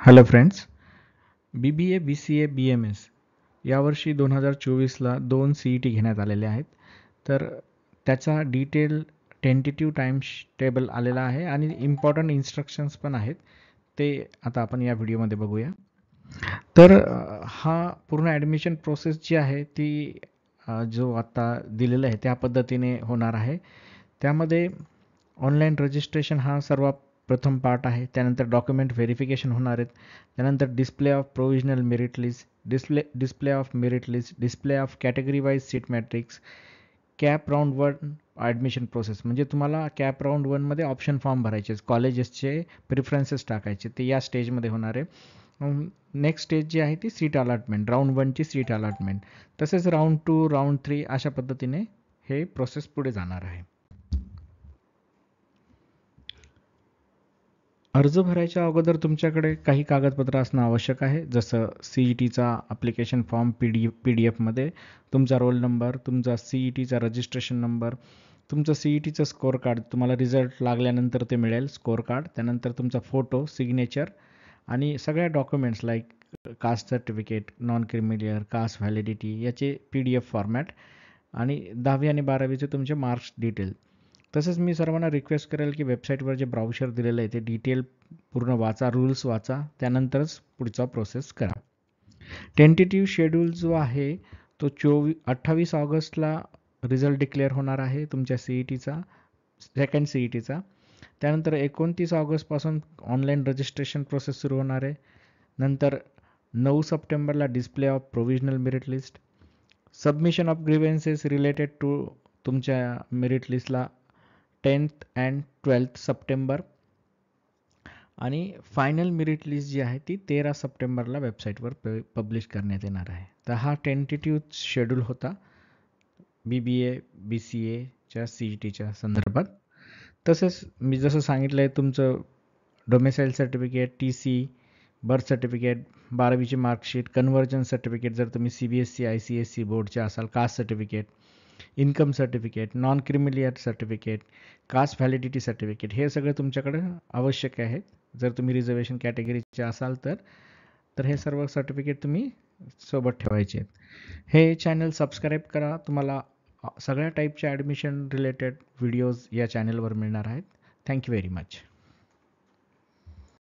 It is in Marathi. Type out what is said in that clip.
Hello friends, BBA, BCA, BMS यावर्षी 2024ला 2 CET घेण्यात आलेले आहेत. तर त्याचा डिटेल टेंटेटिव्ह टाइम टेबल आलेला आहे आणि इम्पॉर्टंट इन्स्ट्रक्शन्स पण आहेत. ते आता आपण या व्हिडिओमध्ये बघूया. तर हा पूर्ण ॲडमिशन प्रोसेस जी आहे ती जो आता दिलेला आहे त्या पद्धतीने होणार आहे. त्यामध्ये ऑनलाईन रजिस्ट्रेशन हा सर्वात प्रथम पार्ट आहे. त्यानंतर डॉक्युमेंट व्हेरिफिकेशन होणार आहेत. त्यानंतर display of provisional merit list, display of merit list, display of category wise seat matrix, cap round 1 admission process. म्हणजे तुम्हाला कॅप राऊंड 1मध्ये ऑप्शन फॉर्म भरायचे, कॉलेजेसचे प्रिफरन्सेस टाकायचे, ते या स्टेजमध्ये होणार आहे. नेक्स्ट स्टेज जी आहे ती सीट अलॉटमेंट, राऊंड 1ची सीट अलॉटमेंट. तसेच राऊंड 2, राऊंड 3 अशा पद्धतीने हे प्रोसेस पुढे जाणार आहे. अर्ज भरायच्या अगोदर तुमच्याकडे काही कागदपत्र असणं आवश्यक आहे. जसं CETचा ॲप्लिकेशन फॉर्म PDF मध्ये, तुमचा रोल नंबर, तुमचा CETचा रजिस्ट्रेशन नंबर, तुमचं CETचं स्कोअर कार्ड, तुम्हाला रिझल्ट लागल्यानंतर ते मिळेल स्कोअर कार्ड. त्यानंतर तुमचा फोटो, सिग्नेचर आणि सगळ्या documents like caste certificate, non creamy layer, caste validity याचे PDF फॉर्मॅट आणि 10वी आणि 12वीचे तुमचे मार्क्स डिटेल. तसंच मी सर्वांना रिक्वेस्ट करेल की वेबसाईटवर जे ब्राउशर दिलेलं आहे ते डिटेल पूर्ण वाचा, रूल्स वाचा, त्यानंतरच पुढचा प्रोसेस करा. टेंटेटिव्ह शेड्यूल जो आहे तो 28 ऑगस्टला रिझल्ट डिक्लेअर होणार आहे तुमच्या CETचा, सेकंड CETचा. त्यानंतर 29 ऑगस्टपासून ऑनलाईन रजिस्ट्रेशन प्रोसेस सुरू होणार आहे. नंतर 9 सप्टेंबरला display of provisional merit list, submission of grievances related to तुमच्या मेरिट लिस्टला 10th अँड 12th सप्टेंबर आणि फायनल मेरिट लिस्ट जी आहे ती 13 सप्टेंबरला वेबसाईटवर पब्लिश करण्यात येणार आहे. तर हा टेंटेटिव्ह शेड्यूल होता BBA, BCAच्या CETच्या संदर्भात. तसंच मी जसं सांगितलं आहे, तुमचं domicile certificate, TC, birth certificate, 12वीची मार्कशीट, कन्व्हर्जन सर्टिफिकेट जर तुम्ही CBSE, ICSE बोर्डचे असाल, caste certificate, income certificate, non creamy layer certificate, caste validity certificate, हे सगळं तुमच्याकडे आवश्यक आहे. जर तुम्ही रिझर्वेशन कॅटेगरीचे असाल तर हे सर्व सर्टिफिकेट तुम्ही सोबत ठेवायचे आहेत. हे चॅनल सबस्क्राईब करा. तुम्हाला सगळ्या टाईपच्या ॲडमिशन रिलेटेड व्हिडिओज या चॅनलवर मिळणार आहेत. Thank you very much.